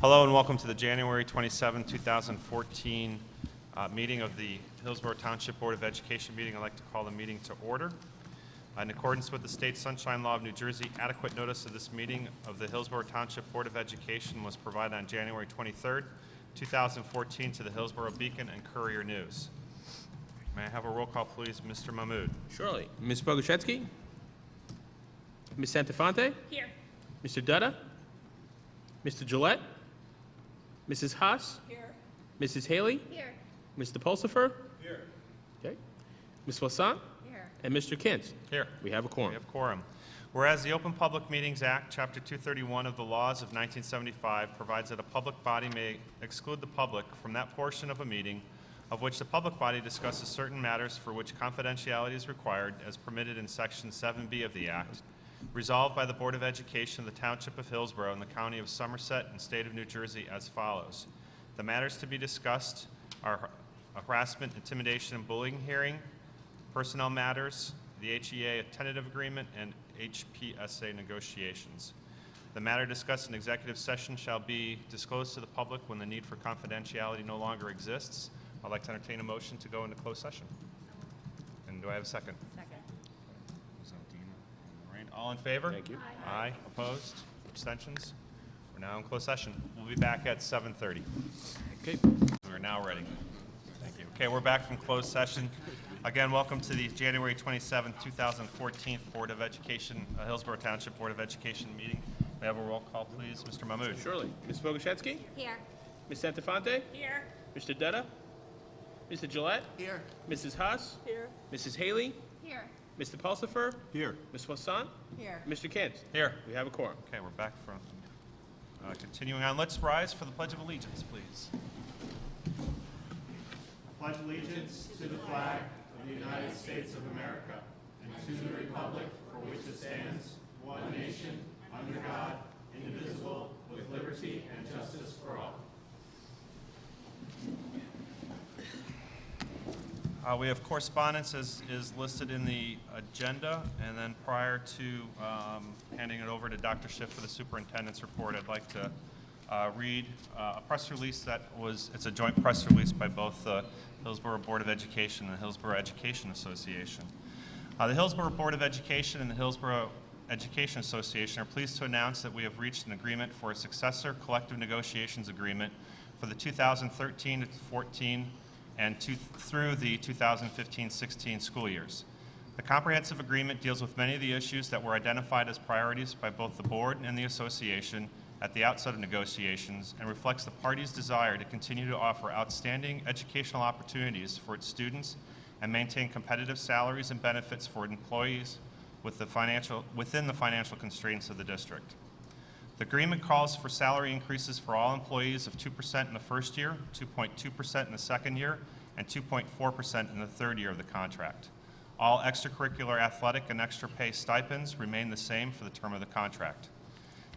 Hello and welcome to the January 27, 2014 meeting of the Hillsborough Township Board of Education meeting. I'd like to call the meeting to order. In accordance with the State Sunshine Law of New Jersey, adequate notice of this meeting of the Hillsborough Township Board of Education was provided on January 23, 2014 to the Hillsborough Beacon and Courier News. May I have a roll call, please? Mr. Mahmood. Surely. Ms. Boguszewski? Ms. Santafonte? Here. Mr. Dutta? Mr. Gillette? Mrs. Haas? Here. Mrs. Haley? Here. Mr. Pulsifer? Here. Okay. Ms. Wasson? Here. And Mr. Kent? Here. We have a quorum. We have quorum. Whereas the Open Public Meetings Act, Chapter 231 of the Laws of 1975 provides that a public body may exclude the public from that portion of a meeting of which the public body discusses certain matters for which confidentiality is required as permitted in Section 7B of the Act, resolved by the Board of Education of the Township of Hillsborough and the County of Somerset and State of New Jersey as follows. The matters to be discussed are harassment, intimidation, and bullying hearing, personnel matters, the HEA tentative agreement, and HPSA negotiations. The matter discussed in executive session shall be disclosed to the public when the need for confidentiality no longer exists. I'd like to entertain a motion to go into closed session. And do I have a second? Second. All in favor? Thank you. Aye. Opposed? Abstentions? We're now in closed session. We'll be back at 7:30. Okay. We're now ready. Thank you. Okay, we're back from closed session. Again, welcome to the January 27, 2014 Board of Education, Hillsborough Township Board of Education meeting. May I have a roll call, please? Mr. Mahmood. Surely. Ms. Boguszewski? Here. Ms. Santafonte? Here. Mr. Dutta? Mr. Gillette? Here. Mrs. Haas? Here. Mrs. Haley? Here. Mr. Pulsifer? Here. Ms. Wasson? Here. Mr. Kent? Here. We have a quorum. Okay, we're back from continuing on. Let's rise for the Pledge of Allegiance, please. I pledge allegiance to the flag of the United States of America and to the republic for which it stands, one nation, under God, indivisible, with liberty and justice for all. We have correspondence as is listed in the agenda, and then prior to handing it over to Dr. Schiff for the superintendent's report, I'd like to read a press release it's a joint press release by both the Hillsborough Board of Education and the Hillsborough Education Association. The Hillsborough Board of Education and the Hillsborough Education Association are pleased to announce that we have reached an agreement for a successor collective negotiations agreement for the 2013-14 and through the 2015-16 school years. The comprehensive agreement deals with many of the issues that were identified as priorities by both the board and the association at the outset of negotiations and reflects the parties' desire to continue to offer outstanding educational opportunities for its students and maintain competitive salaries and benefits for employees within the financial constraints of the district. The agreement calls for salary increases for all employees of 2% in the first year, 2.2% in the second year, and 2.4% in the third year of the contract. All extracurricular athletic and extra pay stipends remain the same for the term of the contract.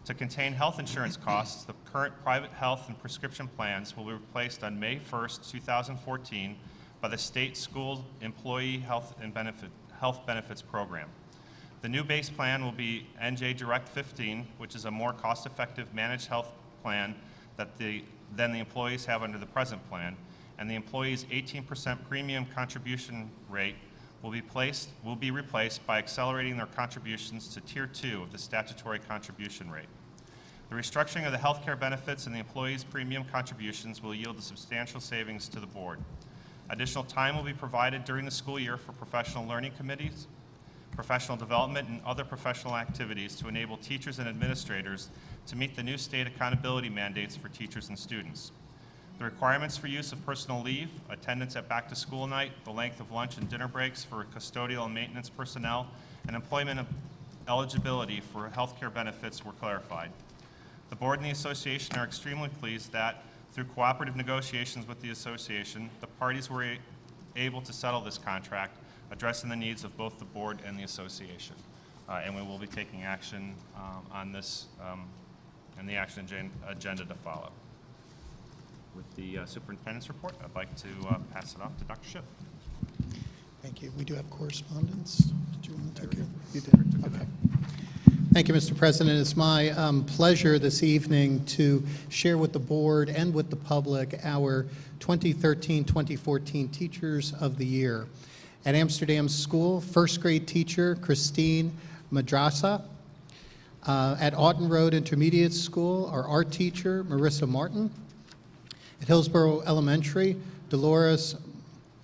To contain health insurance costs, the current private health and prescription plans will be replaced on May 1st, 2014 by the State School Employee Health Benefits Program. The new base plan will be NJ Direct 15, which is a more cost-effective managed health plan than the employees have under the present plan, and the employees' 18% premium contribution rate will be replaced by accelerating their contributions to Tier 2 of the statutory contribution rate. The restructuring of the health care benefits and the employees' premium contributions will yield a substantial savings to the board. Additional time will be provided during the school year for professional learning committees, professional development, and other professional activities to enable teachers and administrators to meet the new state accountability mandates for teachers and students. The requirements for use of personal leave, attendance at back-to-school night, the length of lunch and dinner breaks for custodial and maintenance personnel, and employment eligibility for health care benefits were clarified. The board and the association are extremely pleased that, through cooperative negotiations with the association, the parties were able to settle this contract, addressing the needs of both the board and the association. And we will be taking action on this and the action agenda to follow. With the superintendent's report, I'd like to pass it off to Dr. Schiff. Thank you. We do have correspondence. Did you want to take it? You did. Okay. Thank you, Mr. President. It's my pleasure this evening to share with the board and with the public our 2013-2014 Teachers of the Year. At Amsterdam School, first grade teacher Christine Madrasa. At Auten Road Intermediate School, our art teacher Marissa Martin. At Hillsborough Elementary, Dolores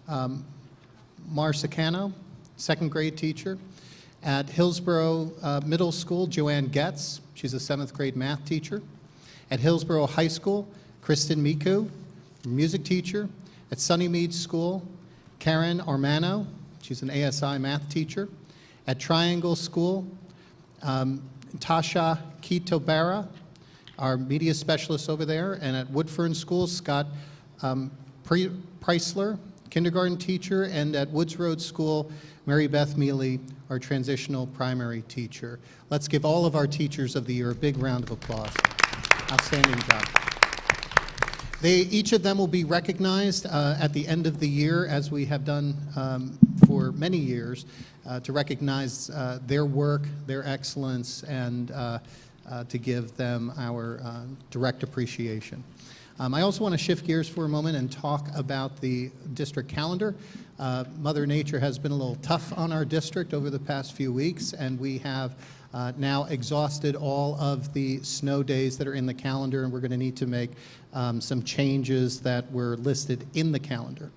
Marsicano, second grade teacher. At Hillsborough Middle School, Joanne Getz, she's a 7th grade math teacher. At Hillsborough High School, Kristen Miku, music teacher. At Sunnymead School, Karen Armano, she's an ASI math teacher. At Triangle School, Tasha Kitobara, our media specialist over there. And at Woodfern School, Scott Preisler, kindergarten teacher. And at Woods Road School, Mary Beth Mealy, our transitional primary teacher. Let's give all of our Teachers of the Year a big round of applause. Outstanding job. Each of them will be recognized at the end of the year, as we have done for many years, to recognize their work, their excellence, and to give them our direct appreciation. I also want to shift gears for a moment and talk about the district calendar. Mother Nature has been a little tough on our district over the past few weeks, and we have now exhausted all of the snow days that are in the calendar, and we're going to need to make some changes that were listed in the calendar.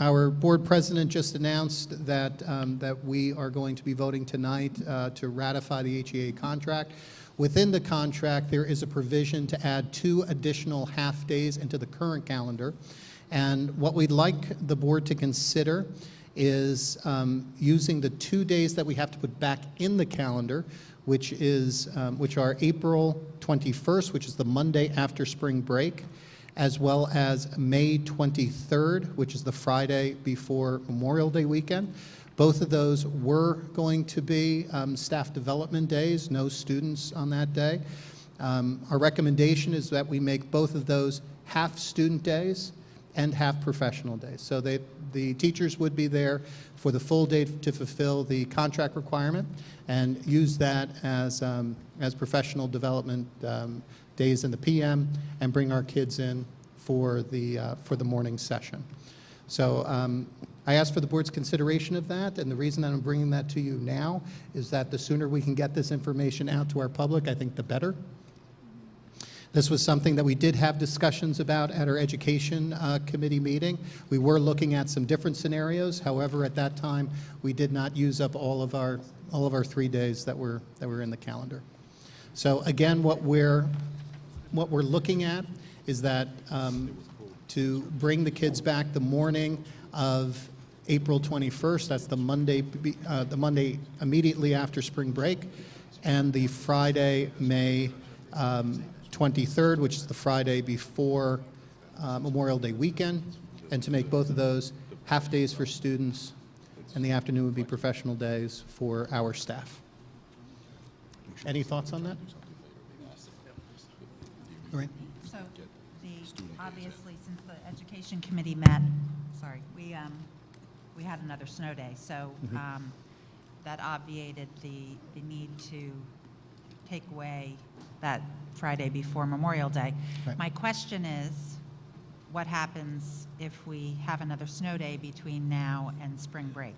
Our board president just announced that we are going to be voting tonight to ratify the HEA contract. Within the contract, there is a provision to add 2 additional half days into the current calendar. And what we'd like the board to consider is using the 2 days that we have to put back in the calendar, which are April 21st, which is the Monday after spring break, as well as May 23rd, which is the Friday before Memorial Day weekend. Both of those were going to be staff development days, no students on that day. Our recommendation is that we make both of those half student days and half professional days. So the teachers would be there for the full day to fulfill the contract requirement and use that as professional development days in the PM and bring our kids in for the morning session. So I ask for the board's consideration of that, and the reason that I'm bringing that to you now is that the sooner we can get this information out to our public, I think the better. This was something that we did have discussions about at our education committee meeting. We were looking at some different scenarios. However, at that time, we did not use up all of our 3 days that were in the calendar. So again, what we're looking at is that to bring the kids back the morning of April 21st, that's the Monday immediately after spring break, and the Friday, May 23rd, which is the Friday before Memorial Day weekend, and to make both of those half days for students, and the afternoon would be professional days for our staff. Any thoughts on that? All right. So obviously, since the education committee met, we had another snow day, so that obviated the need to take away that Friday before Memorial Day. Right. My question is, what happens if we have another snow day between now and spring break?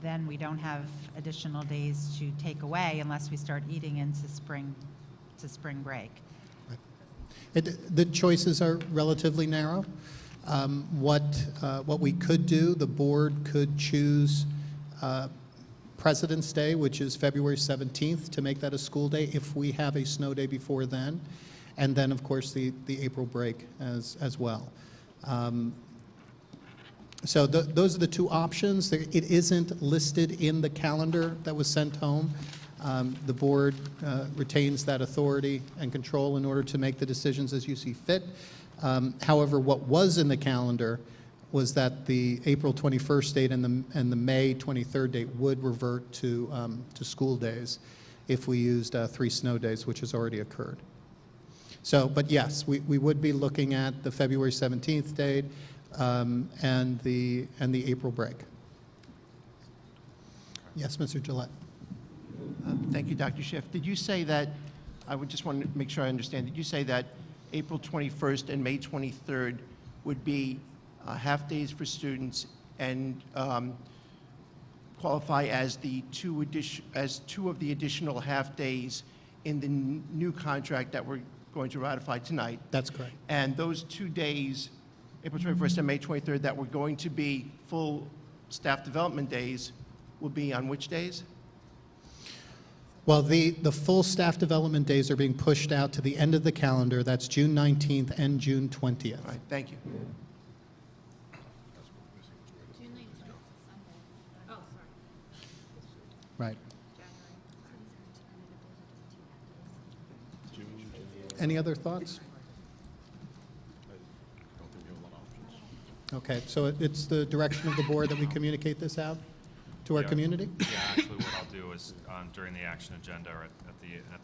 Then we don't have additional days to take away unless we start eating into spring break. The choices are relatively narrow. What we could do, the board could choose President's Day, which is February 17th, to make that a school day if we have a snow day before then, and then, of course, the April break as well. So those are the 2 options. It isn't listed in the calendar that was sent home. The board retains that authority and control in order to make the decisions as you see fit. However, what was in the calendar was that the April 21st date and the May 23rd date would revert to school days if we used 3 snow days, which has already occurred. So, but yes, we would be looking at the February 17th date and the April break. Yes, Mr. Gillette. Thank you, Dr. Schiff. Did you say that, I would just want to make sure I understand, did you say that April 21st and May 23rd would be half-days for students and qualify as two of the additional half-days in the new contract that we're going to ratify tonight? That's correct. And those 2 days, April 21st and May 23rd, that were going to be full staff development days, will be on which days? Well, the full staff development days are being pushed out to the end of the calendar. That's June 19th and June 20th. All right, thank you. June 19th, Sunday. Oh, sorry. Right. January. Any other thoughts? Okay, so it's the direction of the board that we communicate this out to our Yeah. community? Yeah, actually, what I'll do is, during the action agenda, or at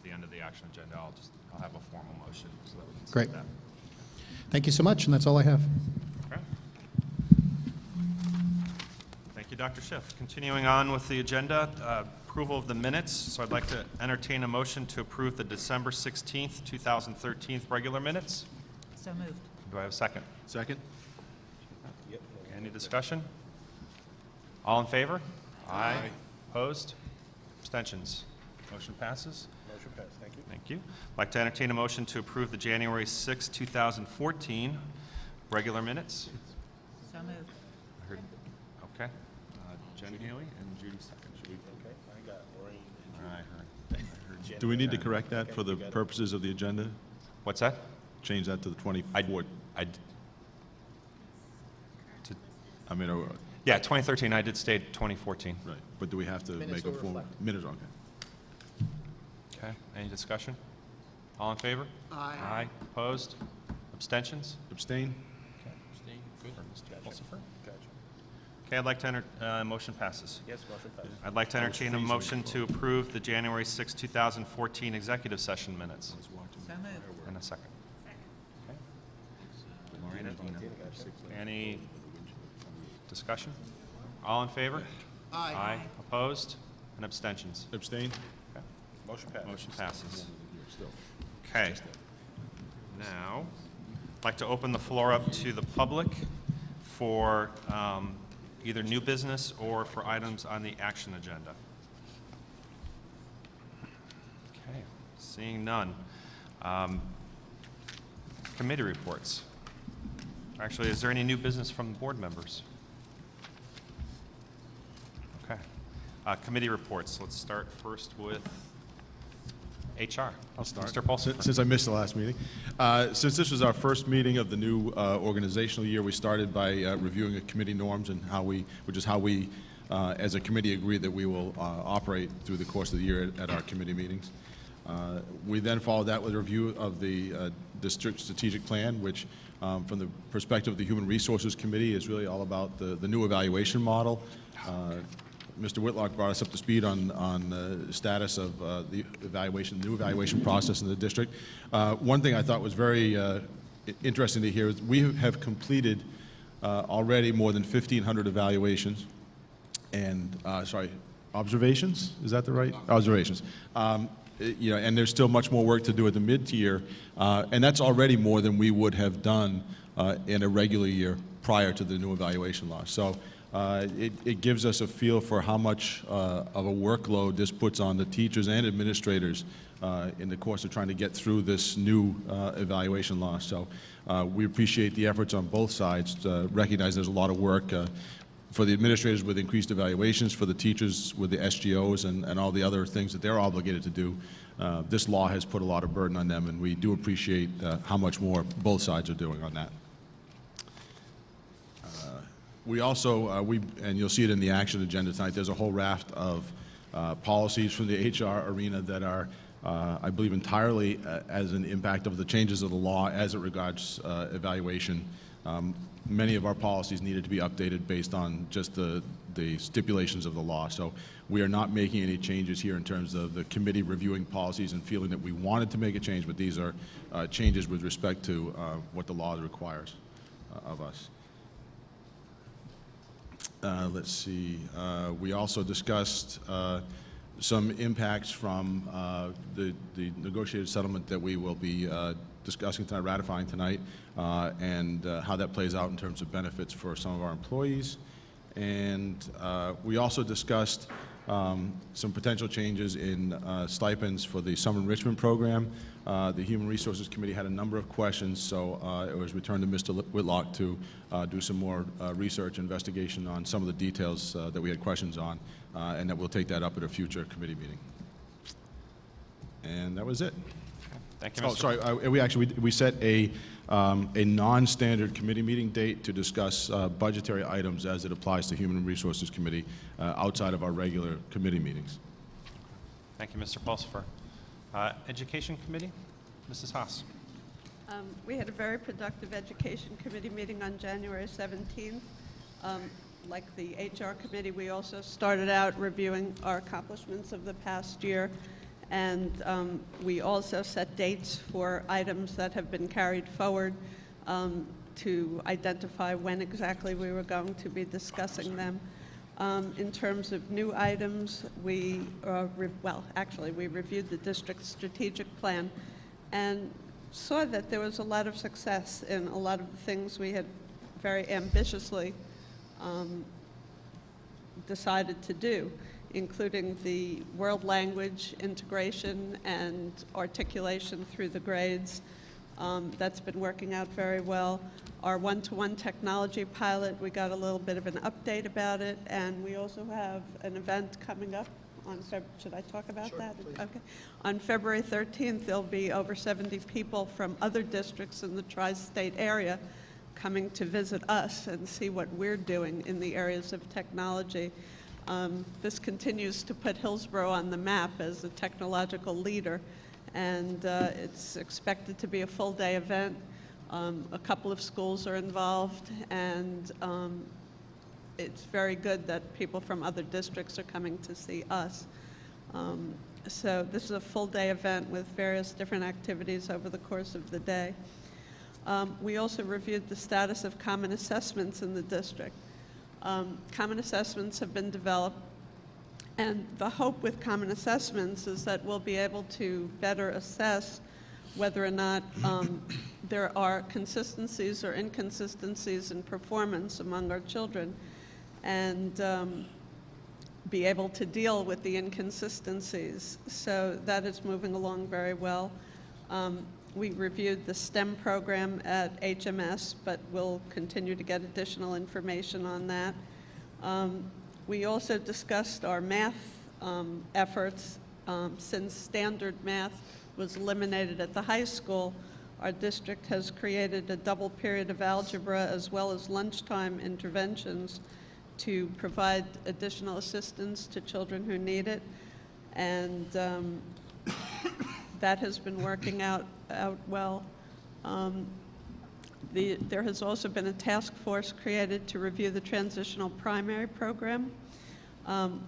the end of the action agenda, I'll have a formal motion so that we can Great. set that. Thank you so much, and that's all I have. Okay. Thank you, Dr. Schiff. Continuing on with the agenda, approval of the minutes. So I'd like to entertain a motion to approve the December 16th, 2013 regular minutes. So moved. Do I have a second? Second? Any discussion? All in favor? Aye. Opposed? Abstentions? Motion passes. Motion passed, thank you. Thank you. I'd like to entertain a motion to approve the January 6, 2014 regular minutes. So moved. I heard, okay. Jen Haley and Judy second. Okay, I got Maureen I heard. Do we need to correct that for the purposes of the agenda? What's that? Change that to the 24th? I mean, Yeah, 2013, I did state 2014. right, but do we have to Minutes make a will form? reflect. Minutes, okay. Okay, any discussion? All in favor? Aye. Aye. Opposed? Abstentions? Abstain? Pulsifer? Okay, I'd like to motion passes. Yes, motion passes. I'd like to entertain a motion to approve the January 6, 2014 executive session minutes. So moved. In a second. Okay. Maureen and Dina. Any discussion? All in favor? Aye. Opposed? And abstentions? Abstain? Motion passes. Motion passes. Still. Okay. Now, I'd like to open the floor up to the public for either new business or for items on the action agenda. Okay, seeing none. Committee reports. Actually, is there any new business from the board members? Okay. Committee reports. Let's start first with HR. I'll start. Mr. Pulsifer. Since I missed the last meeting. Since this was our first meeting of the new organizational year, we started by reviewing the committee norms and which is how we, as a committee, agree that we will operate through the course of the year at our committee meetings. We then followed that with a review of the district strategic plan, which, from the perspective of the Human Resources Committee, is really all about the new evaluation model. Mr. Whitlock brought us up to speed on the status of the new evaluation process in the district. One thing I thought was very interesting to hear is we have completed already more than 1,500 evaluations and, observations? Is that the right? Observations. And there's still much more work to do at the mid-tier, and that's already more than we would have done in a regular year prior to the new evaluation law. So it gives us a feel for how much of a workload this puts on the teachers and administrators in the course of trying to get through this new evaluation law. So we appreciate the efforts on both sides to recognize there's a lot of work for the administrators with increased evaluations, for the teachers with the SGOs and all the other things that they're obligated to do. This law has put a lot of burden on them, and we do appreciate how much more both sides are doing on that. We also, and you'll see it in the action agenda tonight, there's a whole raft of policies from the HR arena that are, I believe, entirely as an impact of the changes of the law as it regards evaluation. Many of our policies needed to be updated based on just the stipulations of the law. So we are not making any changes here in terms of the committee reviewing policies and feeling that we wanted to make a change, but these are changes with respect to what the law requires of us. Let's see. We also discussed some impacts from the negotiated settlement that we will be discussing tonight, ratifying tonight, and how that plays out in terms of benefits for some of our employees. And we also discussed some potential changes in stipends for the summer enrichment program. The Human Resources Committee had a number of questions, so it was returned to Mr. Whitlock to do some more research investigation on some of the details that we had questions on, and that we'll take that up at a future committee meeting. And that was it. Thank you, Oh, Mr. sorry, we set a non-standard committee meeting date to discuss budgetary items as it applies to Human Resources Committee outside of our regular committee meetings. Thank you, Mr. Pulsifer. Education Committee, Mrs. Haas. We had a very productive Education Committee meeting on January 17th. Like the HR Committee, we also started out reviewing our accomplishments of the past year, and we also set dates for items that have been carried forward to identify when exactly we were going to be discussing them. In terms of new items, we reviewed the district's strategic plan and saw that there was a lot of success in a lot of the things we had very ambitiously decided to do, including the world language integration and articulation through the grades. That's been working out very well. Our one-to-one technology pilot, we got a little bit of an update about it, and we also have an event coming up on should I talk about that? Okay. On February 13th, there'll be over 70 people from other districts in the tri-state area coming to visit us and see what we're doing in the areas of technology. This continues to put Hillsborough on the map as a technological leader, and it's expected to be a full-day event. A couple of schools are involved, and it's very good that people from other districts are coming to see us. So this is a full-day event with various different activities over the course of the day. We also reviewed the status of common assessments in the district. Common assessments have been developed, and the hope with common assessments is that we'll be able to better assess whether or not there are consistencies or inconsistencies in performance among our children, and be able to deal with the inconsistencies. So that is moving along very well. We reviewed the STEM program at HMS, but we'll continue to get additional information on that. We also discussed our math efforts. Since standard math was eliminated at the high school, our district has created a double period of algebra as well as lunchtime interventions to provide additional assistance to children who need it. And that has been working out well. There has also been a task force created to review the transitional primary program.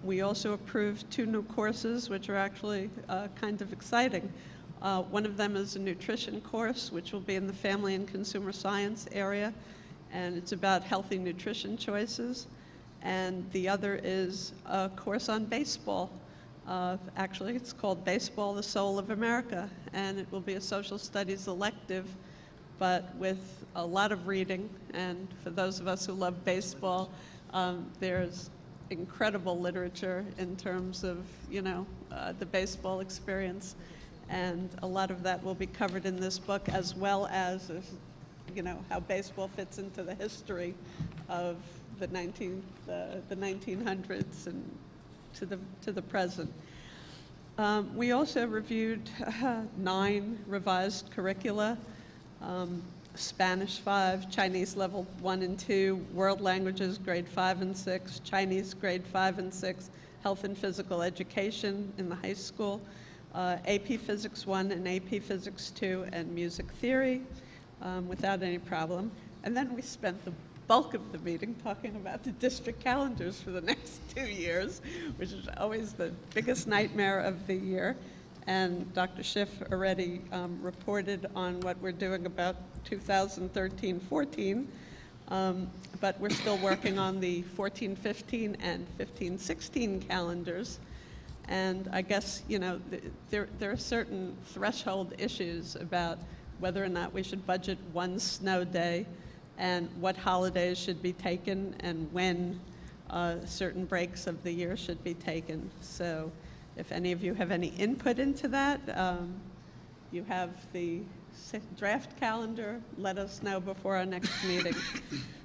We also approved 2 new courses, which are actually kind of exciting. One of them is a nutrition course, which will be in the family and consumer science area, and it's about healthy nutrition choices. And the other is a course on baseball. Actually, it's called Baseball, the Soul of America, and it will be a social studies elective, but with a lot of reading. And for those of us who love baseball, there's incredible literature in terms of, the baseball experience. And a lot of that will be covered in this book, as well as, how baseball fits into the history of the 1900s and to the present. We also reviewed 9 revised curricula: Spanish 5, Chinese level 1 and 2, world languages grade 5 and 6, Chinese grade 5 and 6, health and physical education in the high school, AP Physics 1 and AP Physics 2, and music theory without any problem. And then we spent the bulk of the meeting talking about the district calendars for the next 2 years, which is always the biggest nightmare of the year. And Dr. Schiff already reported on what we're doing about 2013-14, but we're still working on the 14-15 and 15-16 calendars. And I guess, you know, there are certain threshold issues about whether or not we should budget one snow day and what holidays should be taken and when certain breaks of the year should be taken. So if any of you have any input into that, you have the draft calendar. Let us know before our next meeting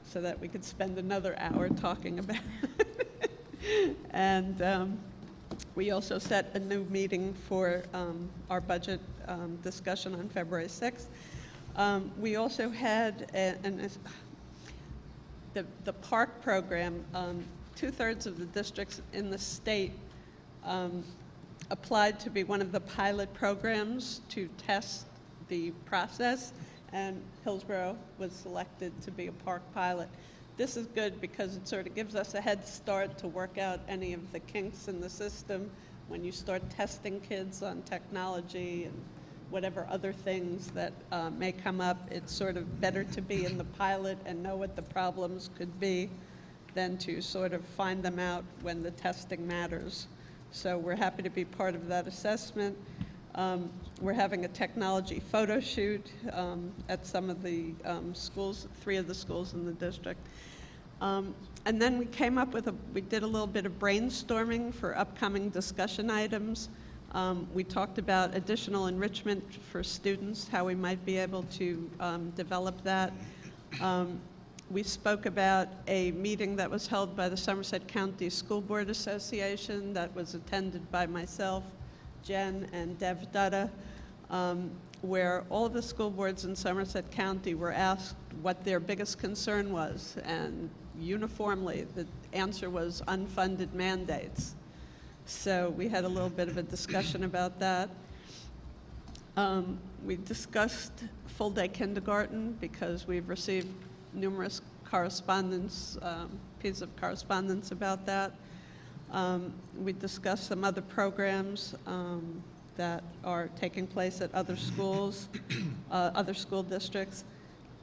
so that we could spend another hour talking about it. And we also set a new meeting for our budget discussion on February 6th. We also had the park program. 2/3 of the districts in the state applied to be one of the pilot programs to test the process, and Hillsborough was selected to be a park pilot. This is good because it sort of gives us a head start to work out any of the kinks in the system when you start testing kids on technology and whatever other things that may come up. It's sort of better to be in the pilot and know what the problems could be than to sort of find them out when the testing matters. So we're happy to be part of that assessment. We're having a technology photo shoot at some of the schools, 3 of the schools in the district. And then we came up with we did a little bit of brainstorming for upcoming discussion items. We talked about additional enrichment for students, how we might be able to develop that. We spoke about a meeting that was held by the Somerset County School Board Association that was attended by myself, Jen, and Dev Dutta, where all of the school boards in Somerset County were asked what their biggest concern was, and uniformly the answer was unfunded mandates. So we had a little bit of a discussion about that. We discussed full-day kindergarten because we've received numerous pieces of correspondence about that. We discussed some other programs that are taking place at other schools, other school districts,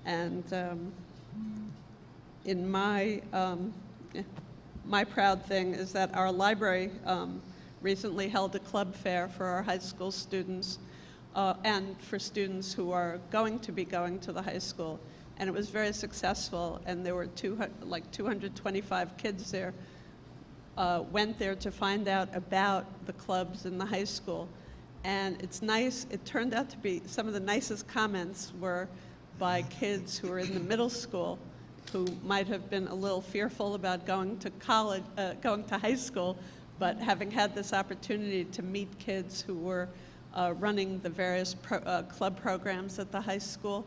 and in my proud thing is that our library recently held a club fair for our high school students and for students who are going to be going to the high school. And it was very successful, and there were 225 kids there, went there to find out about the clubs in the high school. And it's nice, it turned out to be, some of the nicest comments were by kids who were in the middle school who might have been a little fearful about going to college, going to high school, but having had this opportunity to meet kids who were running the various club programs at the high school,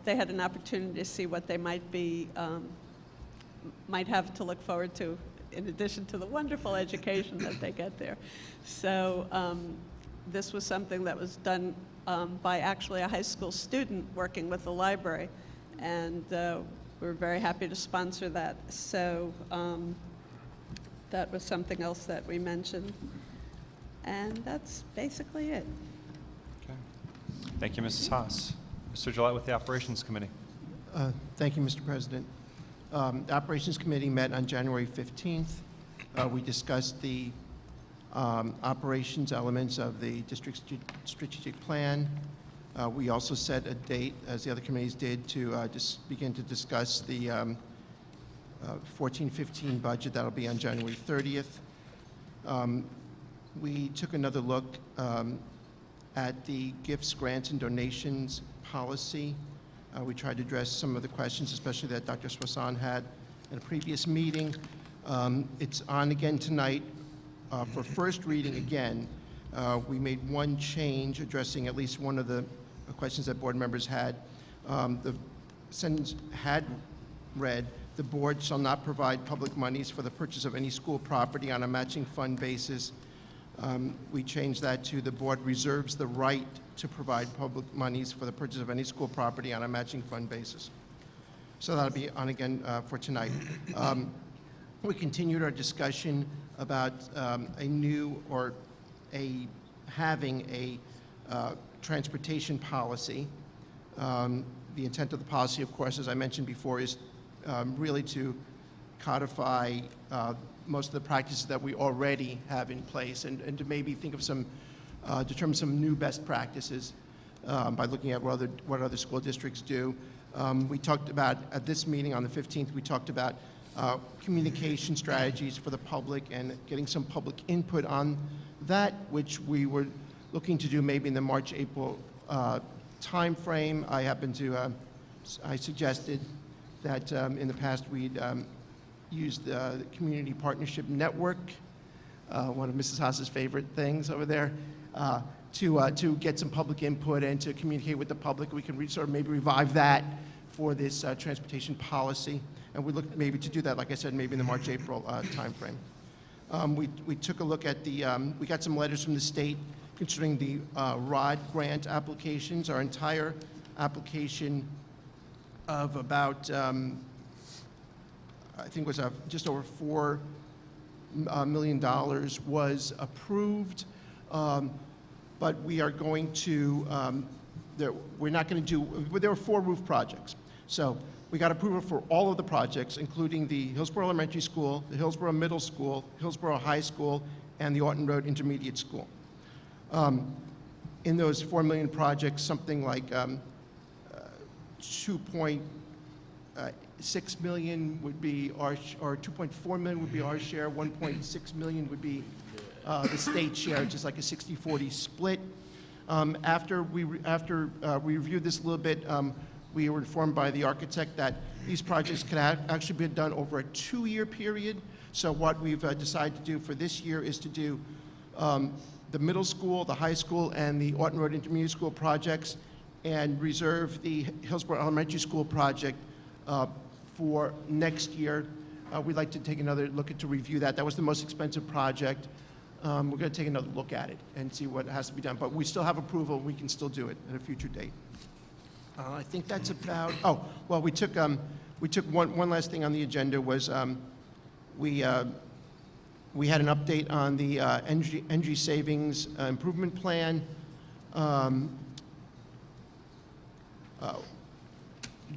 they had an opportunity to see what they might have to look forward to in addition to the wonderful education that they get there. So this was something that was done by actually a high school student working with the library, and we're very happy to sponsor that. So that was something else that we mentioned, and that's basically it. Okay. Thank you, Mrs. Haas. Mr. Gillette with the Operations Committee. Thank you, Mr. President. The Operations Committee met on January 15th. We discussed the operations elements of the district strategic plan. We also set a date, as the other committees did, to just begin to discuss the 14-15 budget. That'll be on January 30th. We took another look at the gifts, grants, and donations policy. We tried to address some of the questions, especially that Dr. Swasan had in a previous meeting. It's on again tonight for first reading again. We made one change addressing at least one of the questions that board members had. The sentence had read, "The board shall not provide public monies for the purchase of any school property on a matching fund basis." We changed that to, "The board reserves the right to provide public monies for the purchase of any school property on a matching fund basis." So that'll be on again for tonight. We continued our discussion about having a transportation policy. The intent of the policy, of course, as I mentioned before, is really to codify most of the practices that we already have in place, and to maybe think of some, determine some new best practices by looking at what other school districts do. We talked about, at this meeting on the 15th, we talked about communication strategies for the public and getting some public input on that, which we were looking to do maybe in the March-April timeframe. I suggested that in the past we'd used the Community Partnership Network, one of Mrs. Haas's favorite things over there, to get some public input and to communicate with the public. We can sort of maybe revive that for this transportation policy. And we look maybe to do that, like I said, maybe in the March-April timeframe. We took a look at we got some letters from the state concerning the ROD grant applications. Our entire application of about, I think was just over $4 million was approved. But we are going to, we're not going to do, there were 4 roof projects. So we got approval for all of the projects, including the Hillsborough Elementary School, the Hillsborough Middle School, Hillsborough High School, and the Orton Road Intermediate School. In those 4 million projects, something like 2.6 million would be our, or 2.4 million would be our share, 1.6 million would be the state share, just like a 60-40 split. After we reviewed this a little bit, we were informed by the architect that these projects could actually be done over a 2-year period. So what we've decided to do for this year is to do the middle school, the high school, and the Orton Road Intermediate School projects, and reserve the Hillsborough Elementary School project for next year. We'd like to take another look at to review that. That was the most expensive project. We're going to take another look at it and see what has to be done. But we still have approval. We can still do it at a future date. I think that's about. Oh, well, we took one last thing on the agenda was we had an update on the energy savings improvement plan.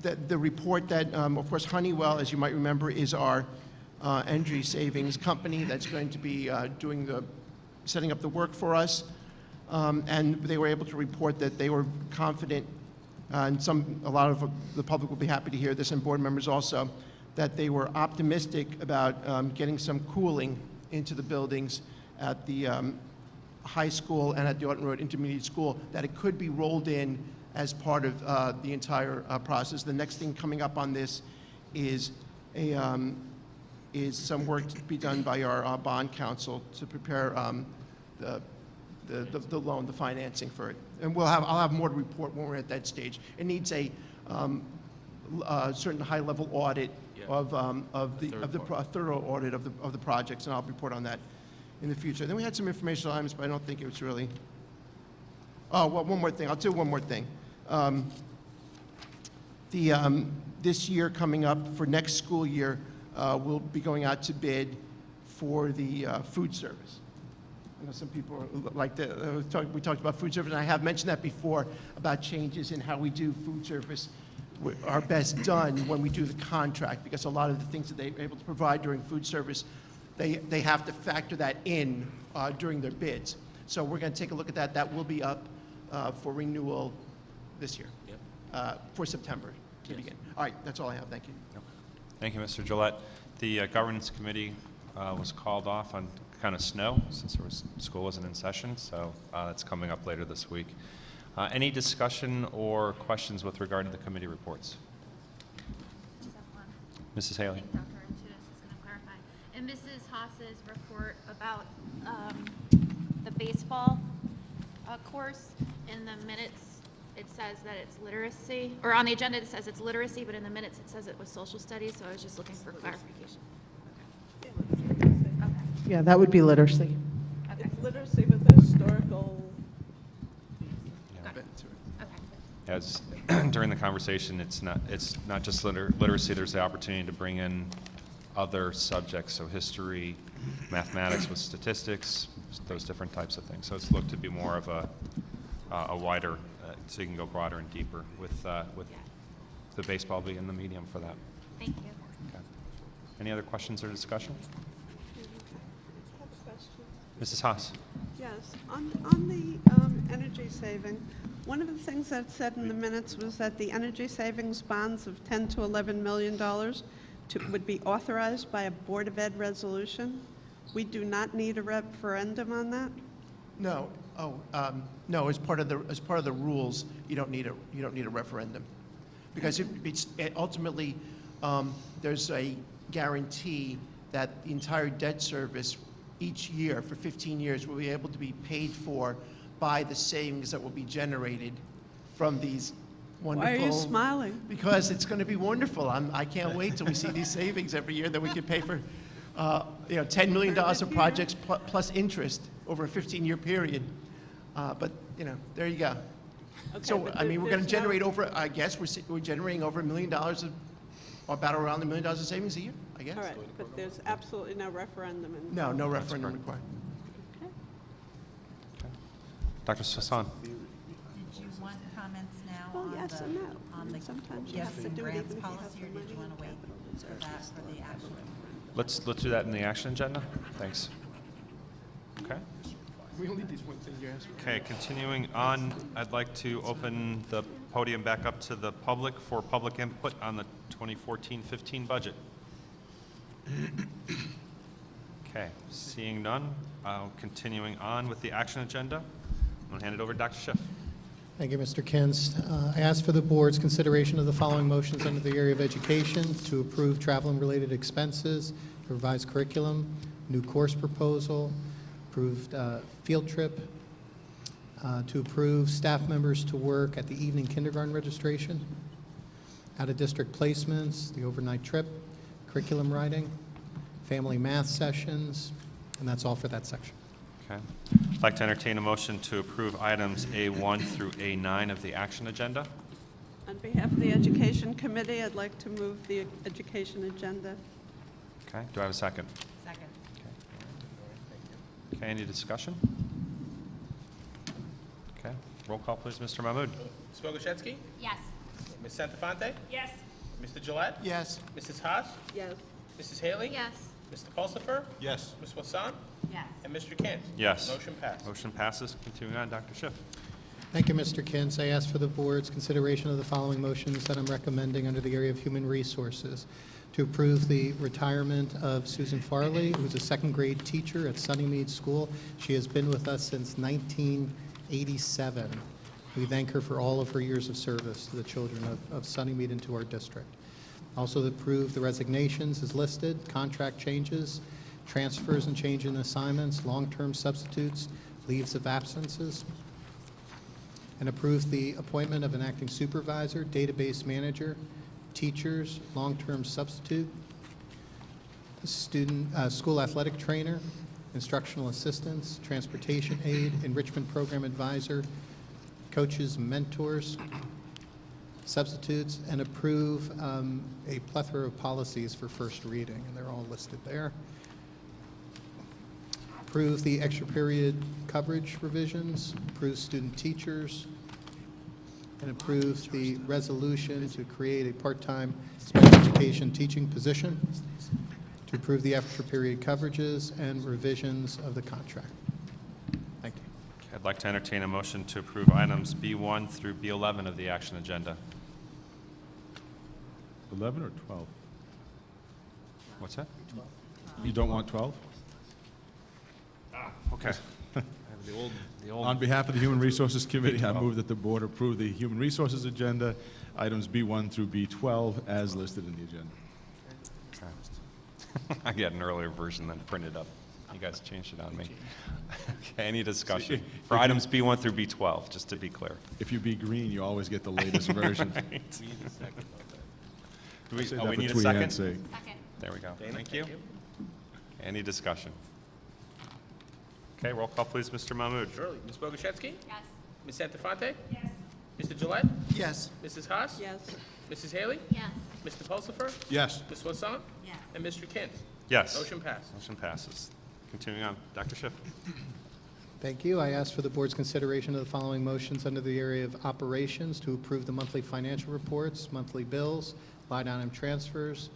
The report that, of course, Honeywell, as you might remember, is our energy savings company that's going to be setting up the work for us. And they were able to report that they were confident, and a lot of the public will be happy to hear this, and board members also, that they were optimistic about getting some cooling into the buildings at the high school and at the Orton Road Intermediate School, that it could be rolled in as part of the entire process. The next thing coming up on this is some work to be done by our bond counsel to prepare the loan, the financing for it. And I'll have more to report when we're at that stage. It needs a certain high-level audit of the thorough audit of the projects, and I'll report on that in the future. Then we had some informational items, but I don't think it was really. Oh, well, one more thing. I'll do one more thing. This year coming up for next school year, we'll be going out to bid for the food service. I know some people like to we talked about food service, and I have mentioned that before about changes in how we do food service are best done when we do the contract, because a lot of the things that they're able to provide during food service, they have to factor that in during their bids. So we're going to take a look at that. That will be up for renewal this year, for September to begin. All right, that's all I have. Thank you. Thank you, Mr. Gillette. The governance committee was called off on kind of snow since school wasn't in session, so that's coming up later this week. Any discussion or questions with regard to the committee reports? Just have one. Mrs. I Haley. think Dr. Antunes is going to clarify. In Mrs. Haas's report about the baseball course, in the minutes it says that it's literacy, or on the agenda it says it's literacy, but in the minutes it says it was social studies, so I was just looking for clarification. Okay. Yeah, that would be literacy. Okay. It's literacy with the historical. Got it. Okay. As during the conversation, it's not just literacy. There's the opportunity to bring in other subjects, so history, mathematics with statistics, those different types of things. So it's looked to be more of a wider, so you can go broader and deeper with the baseball being the medium for that. Thank you. Okay. Any other questions or discussion? Mrs. Haas? Yes, on the energy saving, one of the things that said in the minutes was that the energy savings bonds of $10 to $11 million would be authorized by a Board of Ed resolution. We do not need a referendum on that? No, no, as part of the rules, you don't need a referendum. Because ultimately, there's a guarantee that the entire debt service each year for 15 years will be able to be paid for by the savings that will be generated from these wonderful... Why are you smiling? Because it's going to be wonderful. I can't wait till we see these savings every year that we can pay for, $10 million of projects plus interest over a 15-year period. But, there you go. Okay, So, but I mean, we're going to there's no- generate over, I guess, we're generating over $1 million of, or about around $1 million of savings a year, I guess. All right, but there's absolutely no referendum in... No referendum required. Okay. Dr. Swasan? Did you want comments now Well, on yes and no. on the Sometimes you gifts have to and do it grants even if you have policy, the or did you money want to in wait capital for reserves. that for the action? Let's do that in the action agenda. Thanks. Okay. We only did one thing you asked for. Okay, continuing on, I'd like to open the podium back up to the public for public input on the 2014-15 budget. Okay, seeing none, continuing on with the action agenda, I'm going to hand it over to Dr. Schiff. Thank you, Mr. Kinst. I ask for the board's consideration of the following motions under the area of education: to approve travel and related expenses, revised curriculum, new course proposal, approved field trip, to approve staff members to work at the evening kindergarten registration, out-of-district placements, the overnight trip, curriculum writing, family math sessions, and that's all for that section. Okay. I'd like to entertain a motion to approve items A1 through A9 of the action agenda. On behalf of the Education Committee, I'd like to move the education agenda. Okay, do I have a second? Second. Okay, any discussion? Okay, roll call please, Mr. Mahmood. Ms. Bogoshevsky? Yes. Ms. Santafonte? Yes. Mr. Gillette? Yes. Mrs. Haas? Yes. Mrs. Haley? Yes. Mr. Pulsifer? Yes. Ms. Wasson? Yes. And Mr. Kent? Yes. Motion passed. Motion passes. Continuing on, Dr. Schiff. Thank you, Mr. Kintz. I ask for the board's consideration of the following motions that I'm recommending under the area of human resources: to approve the retirement of Susan Farley, who's a second grade teacher at Sunnymead School. She has been with us since 1987. We thank her for all of her years of service to the children of Sunnymead and to our district. Also to approve the resignations as listed, contract changes, transfers and change in assignments, long-term substitutes, leaves of absences, and approve the appointment of an acting supervisor, database manager, teachers, long-term substitute, student, school athletic trainer, instructional assistants, transportation aide, enrichment program advisor, coaches, mentors, substitutes, and approve a plethora of policies for first reading, and they're all listed there. Approve the extra period coverage revisions, approve student teachers, and approve the resolution to create a part-time special education teaching position, to approve the extra period coverages and revisions of the contract. Thank you. Okay, I'd like to entertain a motion to approve items B1 through B11 of the action agenda. 11 or 12? What's that? You don't want 12? Okay. On behalf of the Human Resources Committee, I move that the board approve the Human Resources agenda, items B1 through B12, as listed in the agenda. Okay. I got an earlier version than printed up. You guys changed it on me. Okay, any discussion? For items B1 through B12, just to be clear. If you be green, you always get the latest version. Do we, Say oh, that we for need a Tweety second? Ann's sake. Second. There we go. Dana, Thank you. Any discussion? Okay, roll call please, Mr. Mahmood. Surely. Ms. Bogoshevsky? Yes. Ms. Santafonte? Yes. Mr. Gillette? Yes. Mrs. Haas? Yes. Mrs. Haley? Yes. Mr. Pulsifer? Yes. Ms. Wasson? Yes. And Mr. Kent? Yes. Motion passed. Motion passes. Continuing on, Dr. Schiff. Thank you. I ask for the board's consideration of the following motions under the area of operations: to approve the monthly financial reports, monthly bills, line item transfers,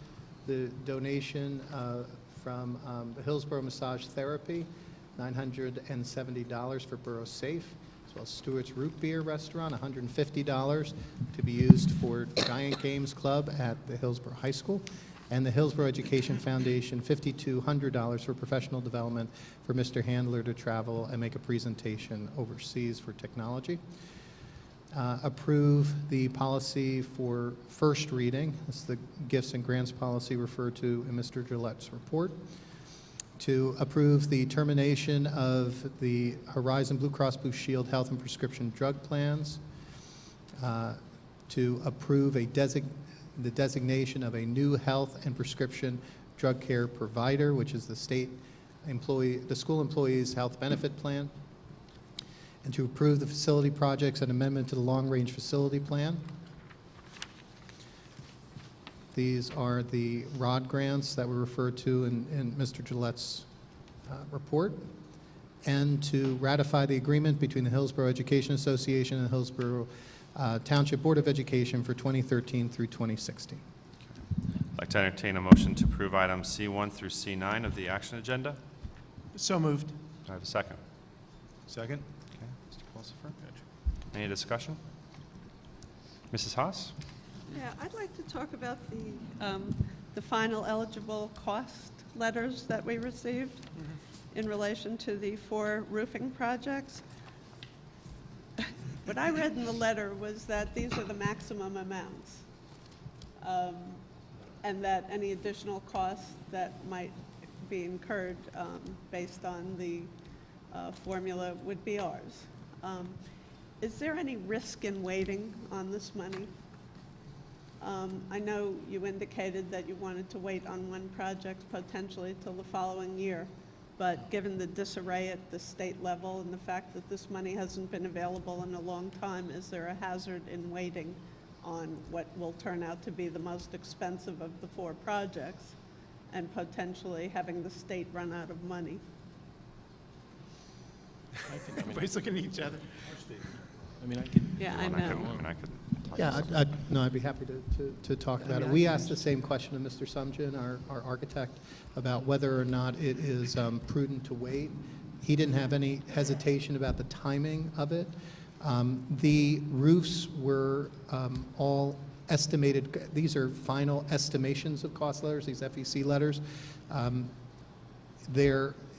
the donation from the Hillsborough Massage Therapy, $970 for Borough Safe, as well as Stewart's Root Beer Restaurant, $150 to be used for Giant Games Club at the Hillsborough High School, and the Hillsborough Education Foundation, $5,200 for professional development for Mr. Handler to travel and make a presentation overseas for technology. Approve the policy for first reading. This is the gifts and grants policy referred to in Mr. Gillette's report. To approve the termination of the Horizon Blue Cross Blue Shield health and prescription drug plans. To approve the designation of a new health and prescription drug care provider, which is the school employees health benefit plan. And to approve the facility projects and amendment to the long-range facility plan. These are the ROD grants that were referred to in Mr. Gillette's report. And to ratify the agreement between the Hillsborough Education Association and the Hillsborough Township Board of Education for 2013 through 2016. I'd like to entertain a motion to approve items C1 through C9 of the action agenda. So moved. Do I have a second? Second? Okay, Mr. Pulsifer. Any discussion? Mrs. Haas? Yeah, I'd like to talk about the final eligible cost letters that we received in relation to the 4 roofing projects. What I read in the letter was that these are the maximum amounts, and that any additional costs that might be incurred based on the formula would be ours. Is there any risk in waiting on this money? I know you indicated that you wanted to wait on one project potentially till the following year, but given the disarray at the state level and the fact that this money hasn't been available in a long time, is there a hazard in waiting on what will turn out to be the most expensive of the 4 projects and potentially having the state run out of money? Everybody's looking at each other. Yeah, I I know. could. Yeah, I'd be happy to talk about it. We asked the same question of Mr. Sumjian, our architect, about whether or not it is prudent to wait. He didn't have any hesitation about the timing of it. The roofs were all estimated. These are final estimations of cost letters, these FEC letters.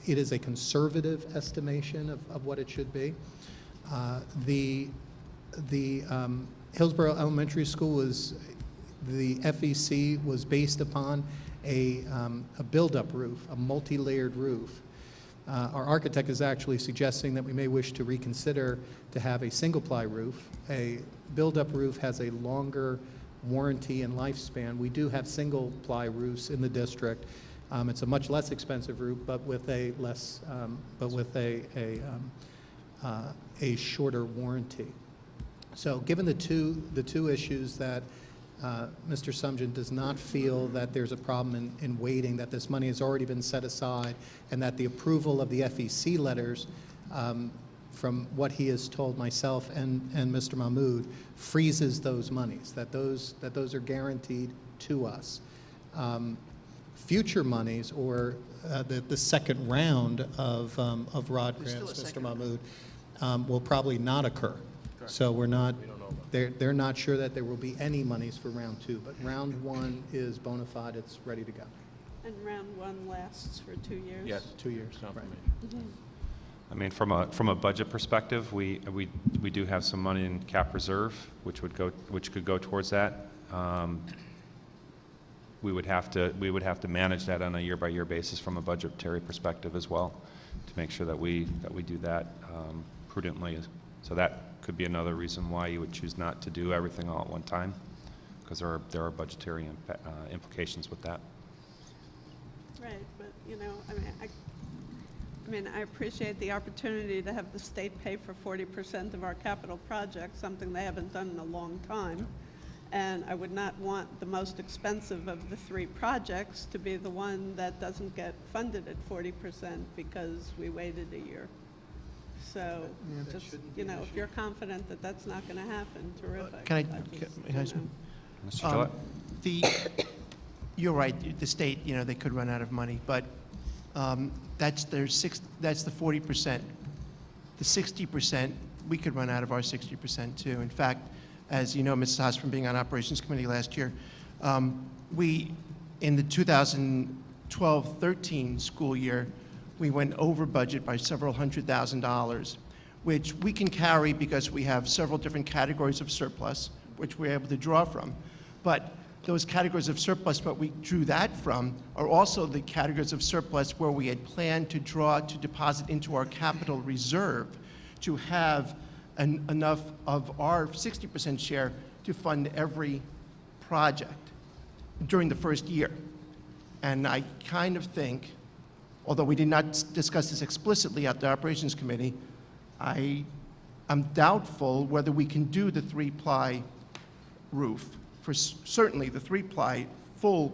It is a conservative estimation of what it should be. The Hillsborough Elementary School the FEC was based upon a build-up roof, a multi-layered roof. Our architect is actually suggesting that we may wish to reconsider to have a single-ply roof. A build-up roof has a longer warranty and lifespan. We do have single-ply roofs in the district. It's a much less expensive roof, but with a shorter warranty. So given the two issues that Mr. Sumjian does not feel that there's a problem in waiting, that this money has already been set aside, and that the approval of the FEC letters, from what he has told myself and Mr. Mahmood, freezes those monies, that those are guaranteed to us. Future monies, or the second round of ROD grants, Mr. Mahmood, will probably not occur. So they're not sure that there will be any monies for round 2, but round 1 is bona fide, it's ready to go. And round 1 lasts for 2 years? Yes. 2 years, right. I mean, from a budget perspective, we do have some money in cap reserve, which could go towards that. We would have to manage that on a year-by-year basis from a budgetary perspective as well, to make sure that we do that prudently. So that could be another reason why you would choose not to do everything all at one time, because there are budgetary implications with that. Right, but, I appreciate the opportunity to have the state pay for 40% of our capital projects, something they haven't done in a long time. And I would not want the most expensive of the 3 projects to be the one that doesn't get funded at 40% because we waited a year. So, just, if you're confident that that's not going to happen, terrific. Can I Mr. Gillette? You're right, the state, they could run out of money, but That's the 40%. The 60%, we could run out of our 60% too. In fact, as you know, Mrs. Haas, from being on Operations Committee last year, we, in the 2012-13 school year, we went over budget by several $100,000, which we can carry because we have several different categories of surplus, which we're able to draw from. But those categories of surplus, what we drew that from, are also the categories of surplus where we had planned to deposit into our capital reserve to have enough of our 60% share to fund every project during the first year. And I kind of think, although we did not discuss this explicitly at the Operations Committee, I'm doubtful whether we can do the 3-ply roof. For certainly the 3-ply full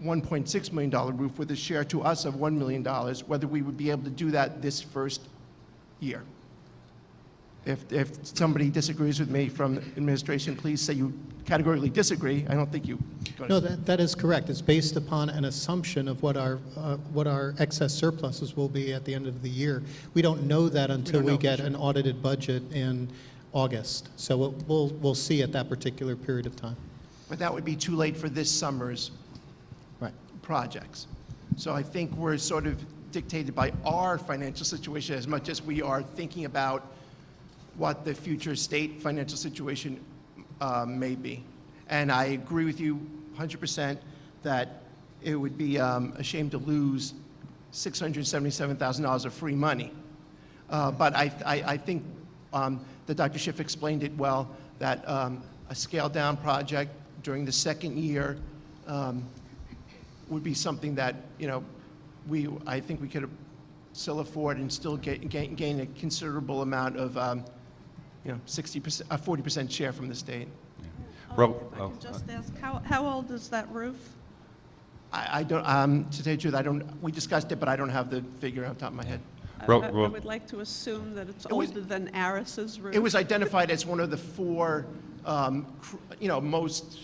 $1.6 million roof with a share to us of $1 million, whether we would be able to do that this first year. If somebody disagrees with me from administration, please say you categorically disagree. I don't think you. No, that is correct. It's based upon an assumption of what our excess surpluses will be at the end of the year. We don't know that until we get an audited budget in August. So we'll see at that particular period of time. But that would be too late for this summer's projects. So I think we're sort of dictated by our financial situation as much as we are thinking about what the future state financial situation may be. And I agree with you 100% that it would be a shame to lose $677,000 of free money. But I think that Dr. Schiff explained it well, that a scaled-down project during the second year would be something that, I think we could still afford and still gain a considerable amount of 60%, 40% share from the state. If I could just ask, how old is that roof? I don't, to tell you the truth, I don't, we discussed it, but I don't have the figure off the top of my head. I would like to assume that it's older than Aris's roof. It was identified as one of the 4, most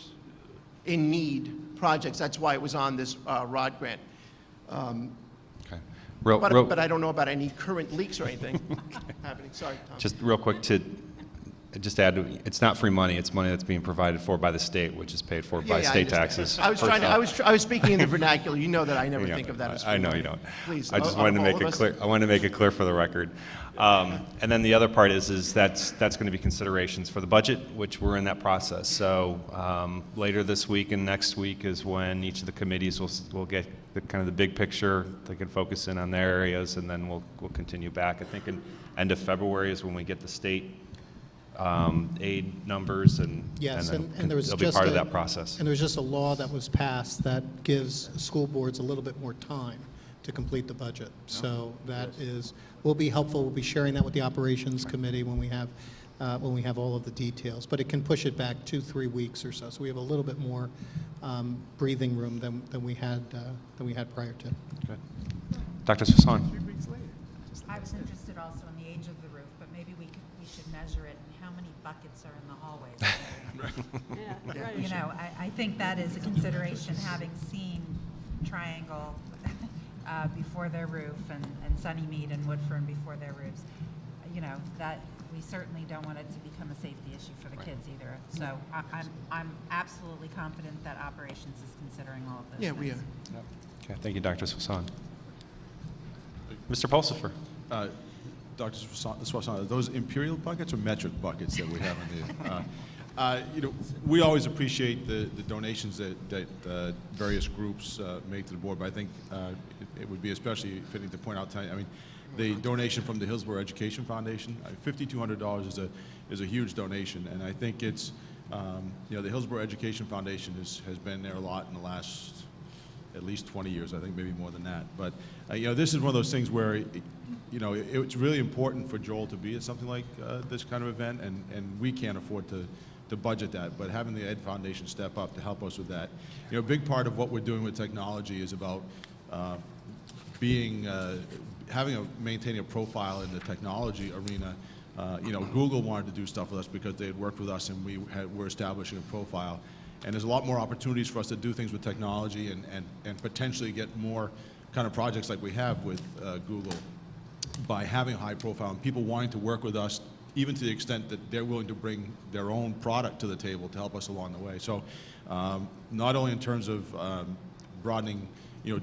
in need projects. That's why it was on this ROD grant. Okay. But I don't know about any current leaks or anything happening. Sorry, Tom. Just real quick to just add, it's not free money. It's money that's being provided for by the state, which is paid for by Yeah, state I taxes. I was speaking in the vernacular. You know that I never Yeah, think of that as free I know money. you don't. Please. I just of wanted to all make of it us. clear. I wanted to make it clear for the record. And then the other part is that's going to be considerations for the budget, which we're in that process. So later this week and next week is when each of the committees will get the big picture. They can focus in on their areas, and then we'll continue back. I think in end of February is when we get the state aid numbers, and Yes, then and there was they'll be just part of that process. And there was just a law that was passed that gives school boards a little bit more time to complete the budget. So that will be helpful. We'll be sharing that with the Operations Committee when we have all of the details. But it can push it back 2-3 weeks or so. So we have a little bit more breathing room than we had prior to. Good. Dr. Sasson. I was interested also in the age of the roof, but maybe we should measure it and how many buckets are in the hallways. Yeah, right. I think that is a consideration, having seen Triangle before their roof and Sunnymead and Woodford before their roofs. That we certainly don't want it to become a safety issue for the kids either. So I'm absolutely confident that Operations is considering all of those things. Yeah, we are. Okay, thank you, Dr. Sasson. Mr. Pulsifer. Dr. Swanson, are those imperial buckets or metric buckets that we have in the? We always appreciate the donations that various groups make to the board, but I think it would be especially fitting to point out tonight. I mean, the donation from the Hillsborough Education Foundation, $5,200 is a huge donation, and I think it's the Hillsborough Education Foundation has been there a lot in the last at least 20 years, I think maybe more than that. But this is one of those things where it's really important for Joel to be at something like this kind of event, and we can't afford to budget that. But having the Ed Foundation step up to help us with that, a big part of what we're doing with technology is about maintaining a profile in the technology arena. Google wanted to do stuff with us because they had worked with us, and we're establishing a profile. And there's a lot more opportunities for us to do things with technology and potentially get more kind of projects like we have with Google, by having a high profile and people wanting to work with us, even to the extent that they're willing to bring their own product to the table to help us along the way. So not only in terms of broadening,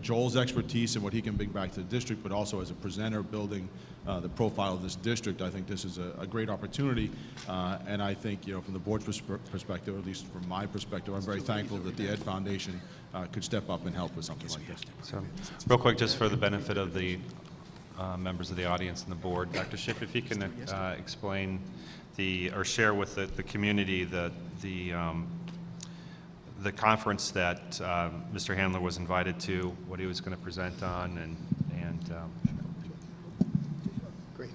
Joel's expertise and what he can bring back to the district, but also as a presenter, building the profile of this district. I think this is a great opportunity, and I think, from the board's perspective, or at least from my perspective, I'm very thankful that the Ed Foundation could step up and help with something like this. So, real quick, just for the benefit of the members of the audience and the board, Dr. Schiff, if you can explain or share with the community the conference that Mr. Handler was invited to, what he was going to present on, and Great.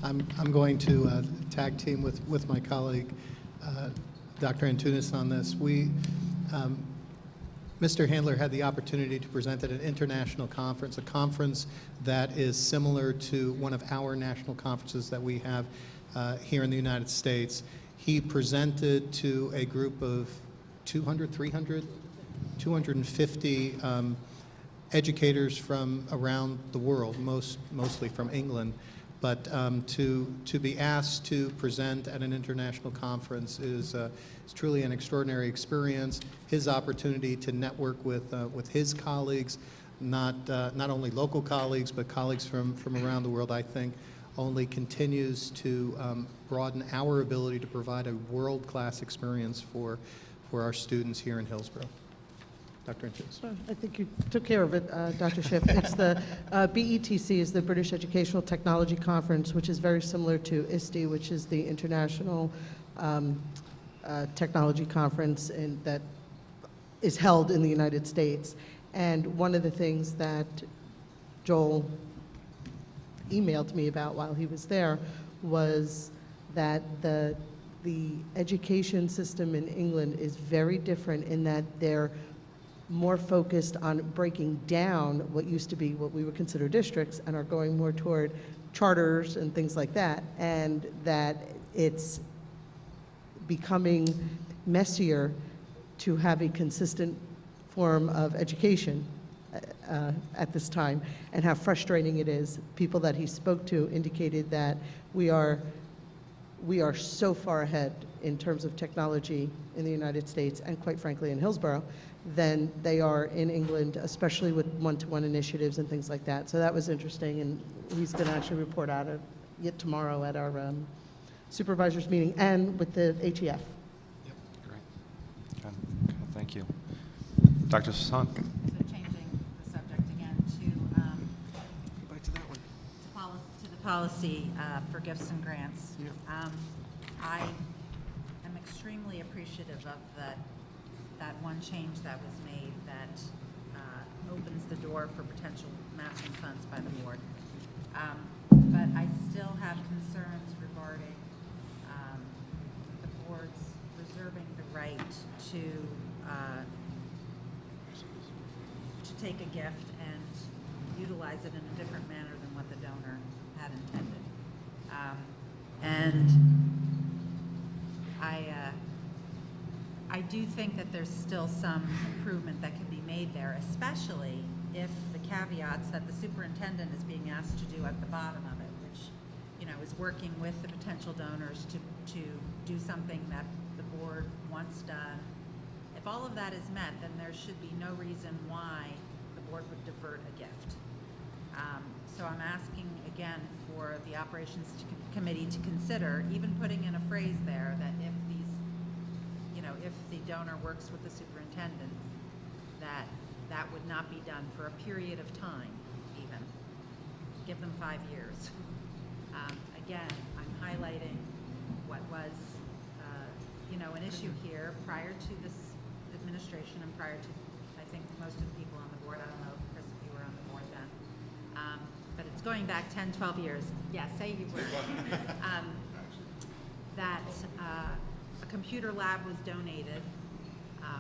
I'm going to tag team with my colleague, Dr. Antunes, on this. Mr. Handler had the opportunity to present at an international conference, a conference that is similar to one of our national conferences that we have here in the United States. He presented to a group of 200, 300, 250 educators from around the world, mostly from England. But to be asked to present at an international conference is truly an extraordinary experience. His opportunity to network with his colleagues, not only local colleagues, but colleagues from around the world, I think, only continues to broaden our ability to provide a world-class experience for our students here in Hillsborough. Dr. Antunes. I think you took care of it, Dr. Schiff. It's the BETC is the British Educational Technology Conference, which is very similar to ISTE, which is the International Technology Conference that is held in the United States. And one of the things that Joel emailed me about while he was there was that the education system in England is very different in that they're more focused on breaking down what used to be what we would consider districts and are going more toward charters and things like that, and that it's becoming messier to have a consistent form of education at this time, and how frustrating it is. People that he spoke to indicated that we are so far ahead in terms of technology in the United States, and quite frankly in Hillsborough, than they are in England, especially with one-to-one initiatives and things like that. So that was interesting, and he's going to actually report out yet tomorrow at our supervisors meeting and with the HEF. Great. Okay, thank you. Dr. Sasan. So changing the subject again Go back to that one. to the policy for gifts and grants. I am extremely appreciative of that one change that was made that opens the door for potential matching funds by the board. But I still have concerns regarding the board's reserving the right to take a gift and utilize it in a different manner than what the donor had intended. And I do think that there's still some improvement that can be made there, especially if the caveats that the superintendent is being asked to do at the bottom of it, which, is working with the potential donors to do something that the board wants done. If all of that is met, then there should be no reason why the board would divert a gift. So I'm asking again for the operations committee to consider even putting in a phrase there that if if the donor works with the superintendent, that would not be done for a period of time, even. Give them 5 years. Again, I'm highlighting what was, an issue here prior to this administration and prior to, I think, most of the people on the board. I don't know, Chris, if you were on the board then. But it's going back 10, 12 years. Yeah, say you were. That a computer lab was donated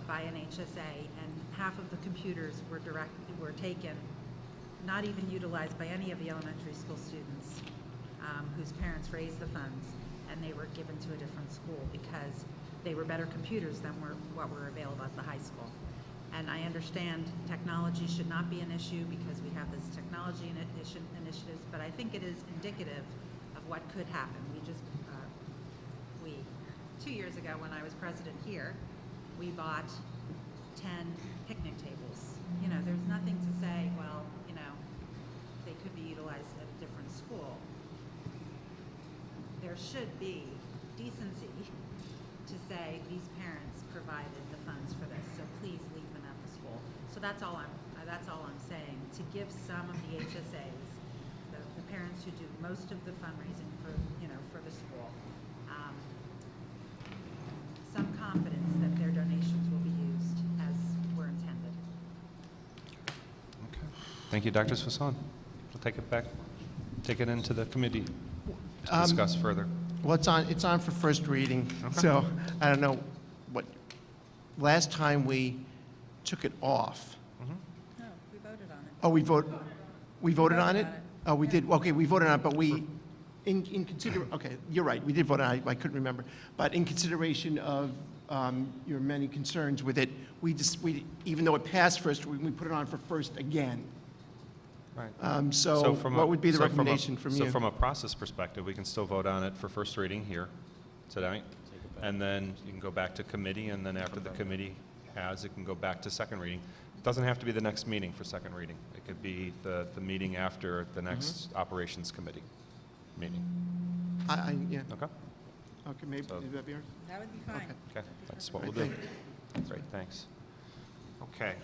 by an HSA, and half of the computers were taken, not even utilized by any of the elementary school students whose parents raised the funds, and they were given to a different school because they were better computers than what were available at the high school. And I understand technology should not be an issue because we have this technology initiatives, but I think it is indicative of what could happen. 2 years ago when I was president here, we bought 10 picnic tables. You know, there's nothing to say, well, you know, they could be utilized at a different school. There should be decency to say these parents provided the funds for this, so please leave them at the school. So that's all I'm saying, to give some of the HSAs, the parents who do most of the fundraising for, you know, for the school, some confidence that their donations will be used as were intended. Okay. Thank you, Dr. Swasan. We'll take it back, take it into the committee to discuss further. Well, it's on for first reading, so I don't know what, last time we took it off. No, we voted on it. Oh, we voted on it? on it. Oh, we did, okay, we voted on it, but we, okay, you're right, we did vote on it, I couldn't remember. But in consideration of your many concerns with it, we even though it passed first, we put it on for first again. Right. So what would be the recommendation from you? So from a process perspective, we can still vote on it for first reading here tonight, and then you can go back to committee, and then after the committee has, it can go back to second reading. It doesn't have to be the next meeting for second reading. It could be the meeting after the next operations committee meeting. Yeah, Okay? okay, maybe, So- would that be all right? That would be fine. Okay, that's what we'll Okay. do. Great, thanks. Okay.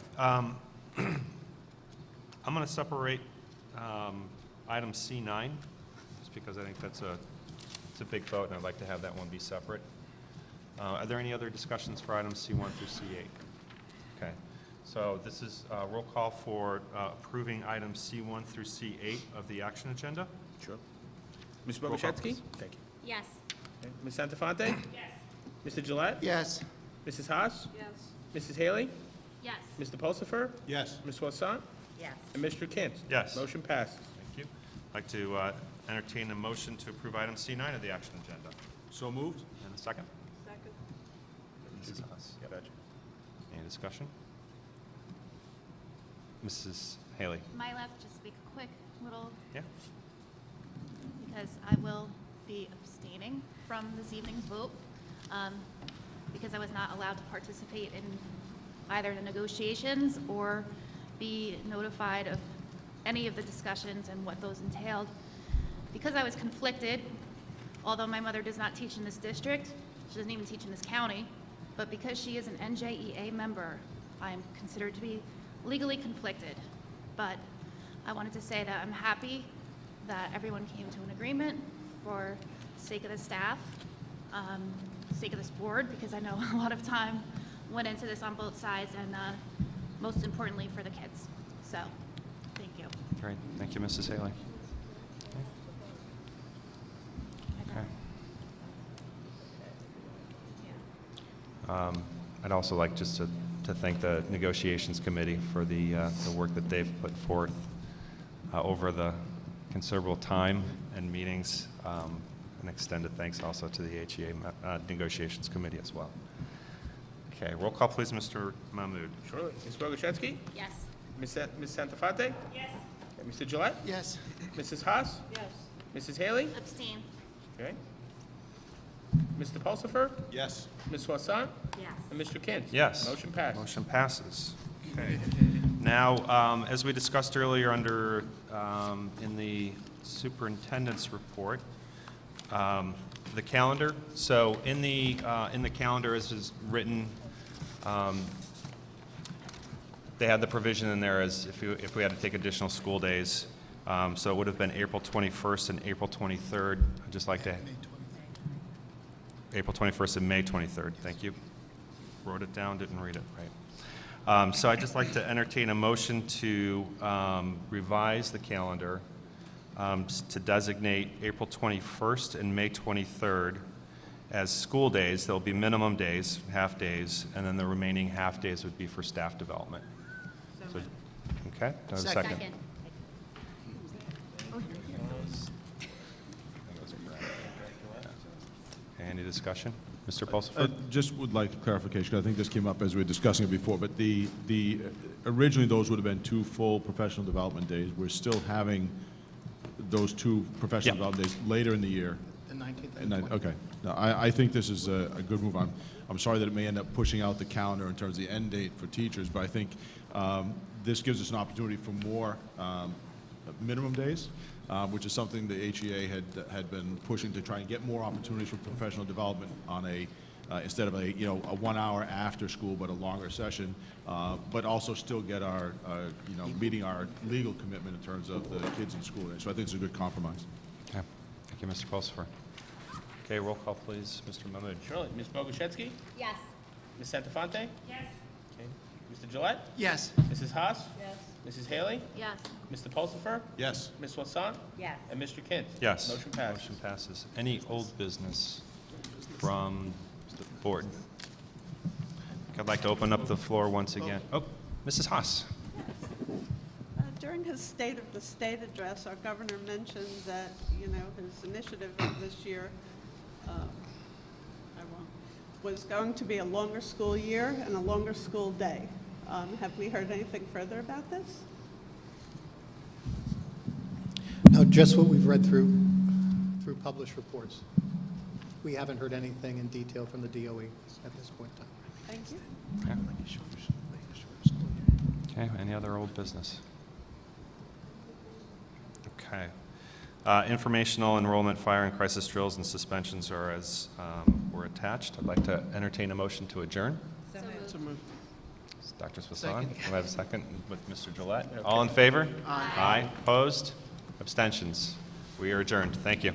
I'm going to separate item C9, just because I think it's a big vote, and I'd like to have that one be separate. Are there any other discussions for items C1 through C8? Okay. So this is a roll call for approving items C1 through C8 of the action agenda. Sure. Ms. Roll call, Bogoshevsky? please. Thank you. Yes. Okay. Ms. Santafonte? Yes. Mr. Gillette? Yes. Mrs. Haas? Yes. Mrs. Haley? Yes. Mr. Pulsifer? Yes. Ms. Swasan? Yes. And Mr. Kint? Yes. Motion passes. Thank you. I'd like to entertain a motion to approve item C9 of the action agenda. So moved? And a second? Second. Mrs. Haas. Gotcha. Any discussion? Mrs. Haley? My left, just make a quick little, Yeah? because I will be abstaining from this evening's vote, because I was not allowed to participate in either the negotiations or be notified of any of the discussions and what those entailed. Because I was conflicted, although my mother does not teach in this district, she doesn't even teach in this county, but because she is an NJEA member, I am considered to be legally conflicted. But I wanted to say that I'm happy that everyone came to an agreement for the sake of the staff, sake of this board, because I know a lot of time went into this on both sides, and most importantly for the kids. So, thank you. Great, thank you, Mrs. Haley. Okay. I'd also like just to thank the negotiations committee for the work that they've put forth over the considerable time and meetings, and extended thanks also to the HEA negotiations committee as well. Okay, roll call please, Mr. Mahmood. Surely. Ms. Bogoshevsky? Yes. Ms. Santafonte? Yes. Mr. Gillette? Yes. Mrs. Haas? Yes. Mrs. Haley? Abstain. Okay. Mr. Pulsifer? Yes. Ms. Swasan? Yes. And Mr. Kint? Yes. Motion passes. Motion passes. Okay. Now, as we discussed earlier under, in the superintendent's report, the calendar. So in the calendar, as is written, they had the provision in there as if we had to take additional school days. So it would have been April 21st and April 23rd. I'd just like to. April 21st and May 23rd. Thank you. Wrote it down, didn't read it right. So I'd just like to entertain a motion to revise the calendar to designate April 21st and May 23rd as school days. There'll be minimum days, half days, and then the remaining half days would be for staff development. So, okay, do I have a second? Second. Any discussion? Mr. Pulsifer? Just would like clarification, 'cause I think this came up as we were discussing it before, but originally those would have been 2 full professional development days. We're still having those 2 professional Yeah. development days later in the year. The 19th And and then, okay. No, I think this is a good move. I'm sorry that it may end up pushing out the calendar in terms of the end date for teachers, but I think this gives us an opportunity for more minimum days, which is something the HEA had been pushing to try and get more opportunities for professional development on instead of a 1 hour after school, but a longer session, but also still get our, meeting our legal commitment in terms of the kids in school. So I think it's a good compromise. Okay. Thank you, Mr. Pulsifer. Okay, roll call, please. Mr. Mahmood? Surely. Ms. Bogoshevsky? Yes. Ms. Santafonte? Yes. Okay. Mr. Gillette? Yes. Mrs. Haas? Yes. Mrs. Haley? Yes. Mr. Pulsifer? Yes. Ms. Swanson? Yes. And Mr. Kint? Yes. Motion passes. Motion passes. Any old business from the board? I'd like to open up the floor once again. Oh, Mrs. Haas. During his State of the State address, our governor mentioned that, his initiative of this year was going to be a longer school year and a longer school day. Have we heard anything further about this? No, just what we've read through published reports. We haven't heard anything in detail from the DOE at this point in time. Thank you. Okay, any other old business? Okay. Informational enrollment, fire and crisis drills and suspensions are as were attached. I'd like to entertain a motion to adjourn. So moved. Dr. Swasan, do I have a second with Mr. Gillette? All in favor? Aye. Opposed? Abstentions? We are adjourned. Thank you.